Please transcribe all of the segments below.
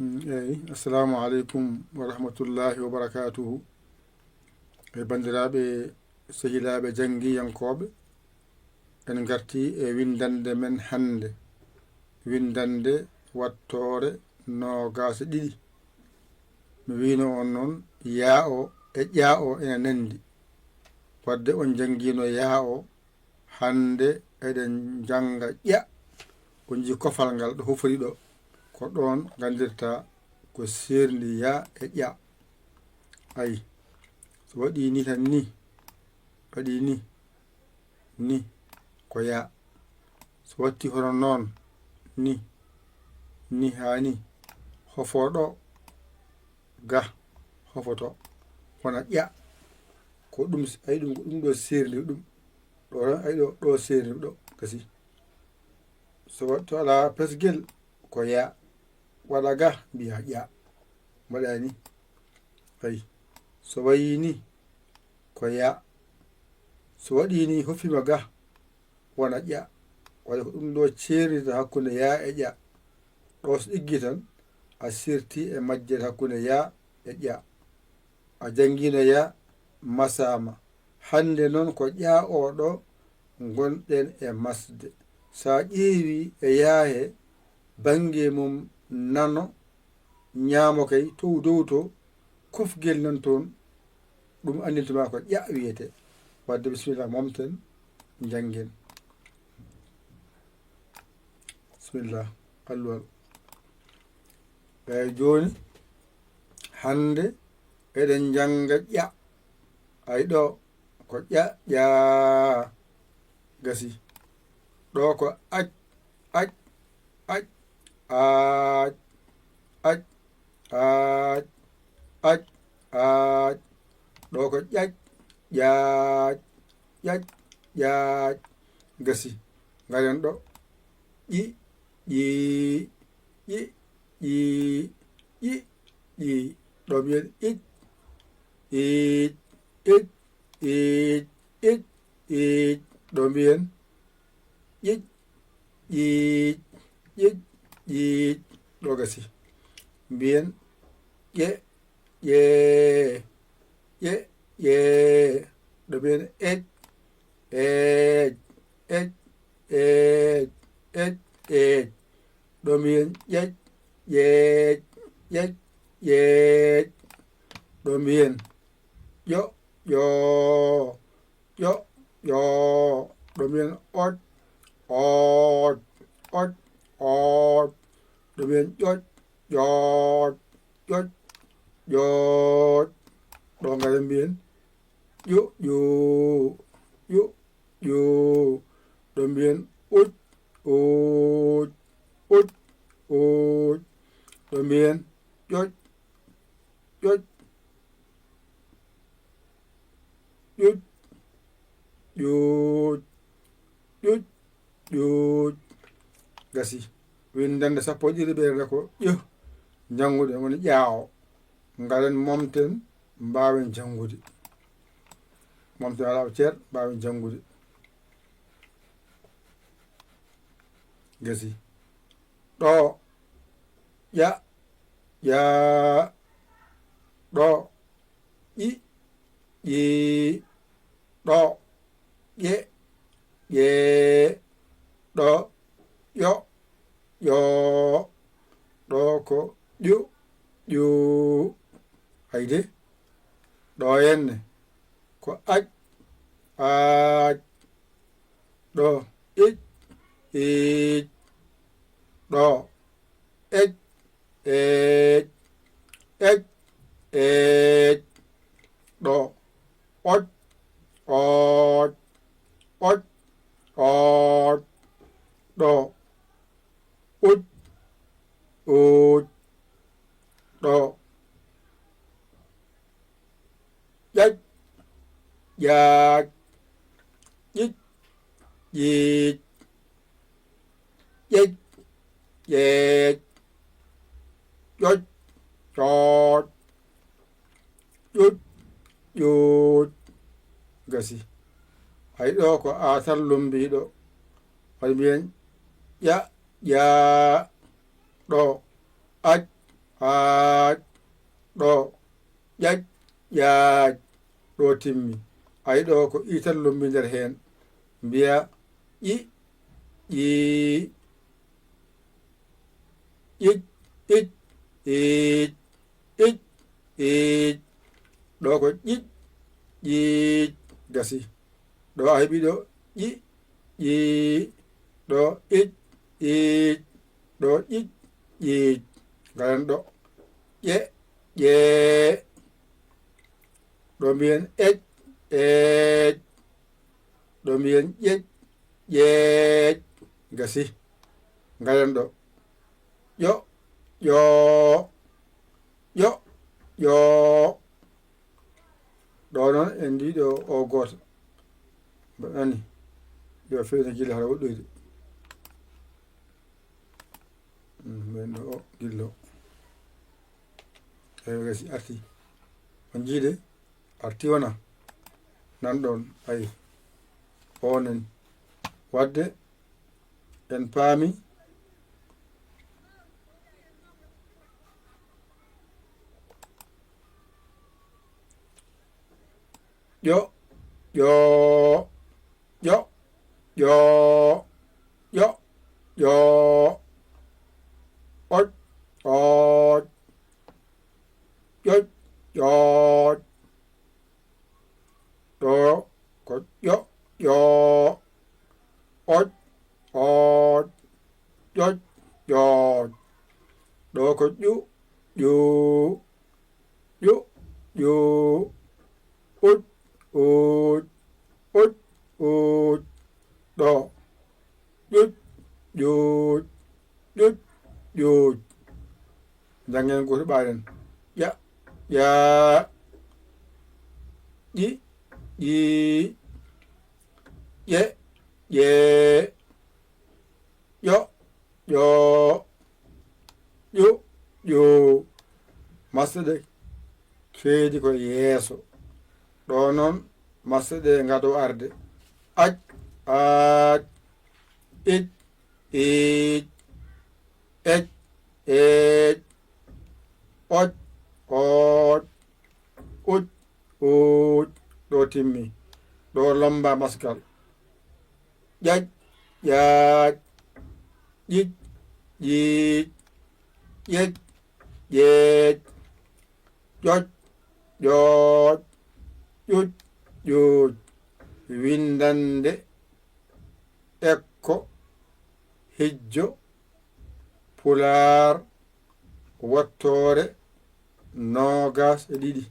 eyi assalamu aleykum wa rahmatullahi wa barakatuhu e bandiraɓe sehilaɓe jangguiyankoɓe en garti e windande men hande windande wattore nogasa ɗiɗi mi wino on noon yaa o e ƴaa o ene nandi wadde on jangguino yaa o hande eɗen janga ƴa on ji kofal ngal ɗo hufori ɗo ko ɗon gandirta ko serndi ya e ƴa ayi so waɗi ni tan ni waɗi ni ko ya so watti hono noon ni hani hofoɗo ga hofoto wona ƴa ko ɗum ayi ɗum ko ɗum ɗo serndi ɗum ɗo ayi ɗo serndi ɗo kasi so to ala pesgel ko ya waɗa ga mbiya ƴa waɗani ayi so wayi ni ko ya so waɗi ni hoffima ga wona ƴa waɗa ko ɗum ɗo ceernita hakkunde ya e ƴa ɗo so ɗiggi tan a sirti e majjere hakkunde ya e ƴa a jangguino ya masama hande noon ko ƴa oɗo gonɗen e masde sa ƴeewi e yaahe bange mum nano ñaamo kay dow to kofgel nan toon ɗum andintuma ko ƴa wiyete wadde bisimilla momten janggen bisimillah alluwal eyyi joni hande eɗen janga ƴa ay ɗo ko ƴa ƴaa gasi ɗo ko ac ac ac ac ac ac ac ac ɗo ko ƴaƴ ƴaaƴ ƴaƴ ƴaaƴ gasi garen ɗo ƴi ƴi ƴi ƴi ƴi ƴi ɗo mbiyen ic ic ic ic ic ic ɗo mbiyen ƴiƴ ƴiiƴ ƴiƴ ƴiiƴ ɗo gasi mbiyen ƴe ƴee ƴe ƴee ɗo mbiyen eƴ eƴ eƴ eƴ eƴ eƴ ɗo mbiyen ƴeƴ ƴeeƴ ƴeƴ ƴeeƴ ɗo mbiyen ƴo ƴoo ƴo ƴoo ɗo mbiyen oƴ oƴ oƴ oƴ ɗo mbiyen ƴoƴ ƴooƴ ƴoƴ ƴooƴ ɗo ngara mbiyen ƴo ƴoo ƴo ƴoo ɗo mbiyen uƴ uƴ uƴ uƴ ɗo mbiyen ƴoƴ ƴoƴ ƴuƴ ƴuuƴ ƴuƴ ƴuuƴ gasi windande sappo e ɗiɗi ɓeerda ko ƴo janngude woni ƴaawo ngaren momten mbawen janngude momten alaɓa ceer mbawen janngude gasi ɗo ƴa ƴaa ɗo ƴi ƴii ɗo ƴe ƴee ɗo ƴo ƴoo ɗo ko ƴu ƴuu hayde ɗo henne ko ac aac ɗo ic iic ɗo eƴ eeƴ eƴ eeƴ ɗo oƴ ooƴ oƴ ooƴ ɗo uƴ uƴ ɗo ƴaƴ ƴaaƴ ƴiƴ ƴiiƴ ƴeƴ ƴeeƴ ƴoƴ ƴooƴ ƴuƴ ƴuuƴ gasi hay ɗo ko aatallum mbiɗo waɗi mbiyen ƴa ƴaa ɗo ac aac ɗo ƴaƴ ƴaaƴ ɗo timmi ayi ɗo ko ital lombi nder heen mbiya ƴi ƴii ƴiƴ ƴiƴ iic ƴiƴ iic ɗo ko ƴiƴ ƴiic gasi ɗo a heɓi ɗo ƴi ƴii ɗo ƴiƴ iic ɗo ƴiƴ ƴiic ngaren ɗo ƴe ƴee ɗo mbiyen eƴ eeƴ ɗo mbiyen ƴeƴ ƴeeƴ gasi ngaren ɗo ƴo ƴoo ƴo ƴoo ɗo noon en ndiɗo o goto mbaɗani yo fewne gila haɗa woɗɗoyde ɓen ɗo o gillo eyi gasi arti on jiide arti wona nanɗon ayi onen wadde en paami ƴo ƴoo ƴo ƴoo ƴo ƴoo oƴ ooƴ ƴoƴ ƴooƴ ɗo ko ƴo ƴoo oƴ ooƴ ƴoƴ ƴooƴ ɗo ko ƴu ƴuu ƴu ƴuu uƴ uuƴ uƴ uuƴ ɗo ƴuƴ ƴuuƴ ƴuƴ ƴuuƴ jangen goto ɓaaren ƴa ƴaa ƴi ƴii ƴe ƴee ƴo ƴoo ƴu ƴuu masɗe keedi ko yeeso ɗo noon masɗe ngado arde ac aac iƴ iic eƴ eeƴ oƴ ooƴ uƴ uuƴ ɗo timmi ɗo lamba maskal ƴaƴ ƴaaƴ ƴiƴ ƴiiƴ ƴeƴ ƴeeƴ ƴoƴ ƴooƴ ƴuƴ ƴuuƴ windande ekko hijjo pulaar wottore noogas e ɗiɗi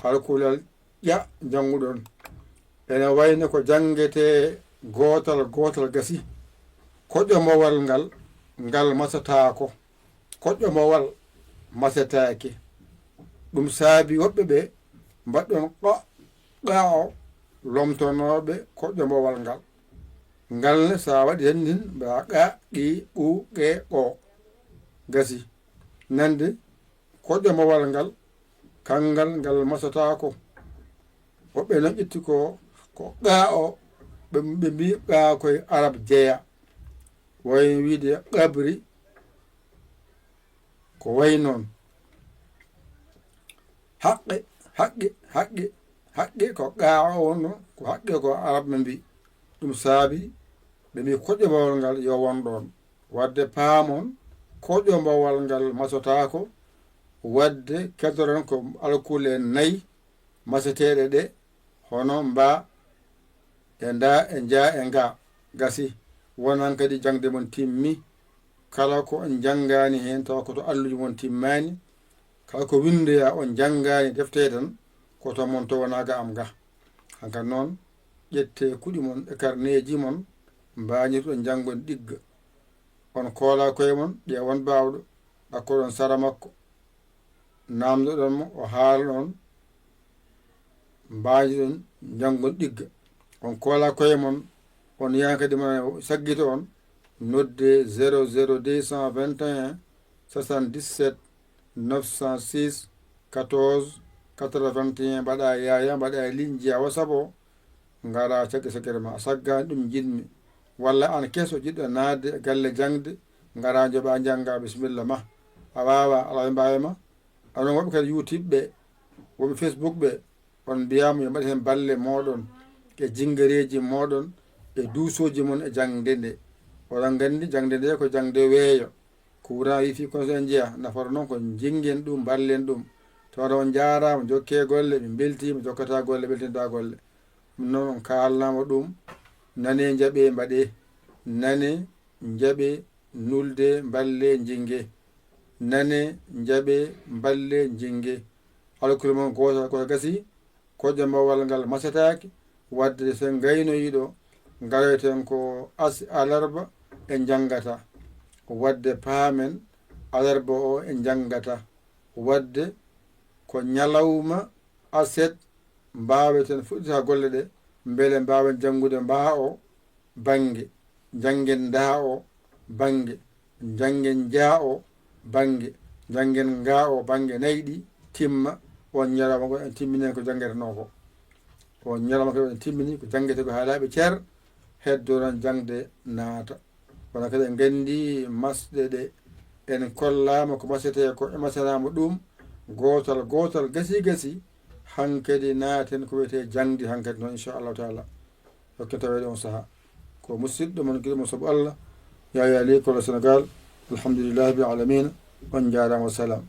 alkulal ƴa jannguɗon ene wayno ko jangete gootal gootal gasi koƴomowal ngal ngal masataako koƴomowal masetaake ɗum saabi woɓɓe ɓe mbaɗɗon ɗo ɗao lomtonoɓe koƴomowal ngal ngal ne sa waɗi henndin mbawa ɗa ɗi ɓu ɓe ɓo gasi nande koƴomowal ngal kangal ngal masatako woɓɓe noon ƴetti ko ɗa o ɓe mbi ɗa koye arab jeeya way wiide ɗabri ko way noon haqqe haqqe haqqe haqqe ko gaa o noon ko haqqe ko arab ɓe mbi ɗum saabi ɓe mbi koƴomowal ngal yo won ɗon wadde paamon koƴomowal ngal masotako wadde keddoron ko alkule nayyi maseteɗe ɗe hono mba e nda e jaa e nga gasi wonan kadi jangde mon timmi kala ko on janngani hen taw koto alluji mon timmani kala ko windoya on janngani defte tan koto mon to wona ga am ga hankkadi noon ƴette kuɗi mon e carnet mon mbañirɗon janggon ɗigga on koola koye mon ƴewon bawɗo ɗakkoɗon sara makko namdoɗon mo o haala ɗon mbañiɗon janggon ɗigga on koola koye mon on yaha kadi ma saggito on nodde 00 221 77 906 14 81 mbaɗa yaya mbaɗa ligne jiya wasabo ngara cagge saggere ma saggani ɗum jinmi walla an keso jiɗɗo naatde e galle jangde ngara joɓa jangga bisimilla ma a wawa ala ɓe mbawima. anon woɓɓe kadi YouTube ɓe woɓɓe Facebook ɓe on mbiyama yo mbaɗi hen balle moɗon e jingareji moɗon e duusoji mon e jangde nde. oɗon gandi jangde nde ko jangde weeyo ko wura wifi kono so en jeeya nafata noon ko jingen ɗum ballen ɗum tawata on jarama jokke golle ɓe beltima jokkata golle ɓeltinta golle. ɗum noon on kalnama ɗum nane jaaɓe mbaɗe nane jaaɓe nulde balle jingue nane jaaɓe balle jingue alkule moon goto koto gasi koƴƴo mbawal ngal masetaki wadde sen gaynoyiɗo garoyten ko alarba e jangata wadde paamen alarba o e jangata wadde ko ñalawma aset mbaweten fuɗɗita golle ɗe beele mbawen janngude mba o bange janggen da o bange janggen jaa o bange janggen nga o bange nayyi ɗi timma on ñalawma ko en timmini ko janggueteno ko on ñalawma ko en timmini ko jangguete ko ha laaɓi ceer heddo noon jangde naata. kono kadi en gandi masɗe ɗe en kollama ko masete ko masanama ɗum gotal gotal gasi hankadi naaten ko wiyete jangdi hankadi noon inchallahu taala hokke tawede on saaha ko musidɗo mon guiɗo mo saabu Allah yaya l'école Sénégal alhamdulillahi bil alamina on jarama wassalam.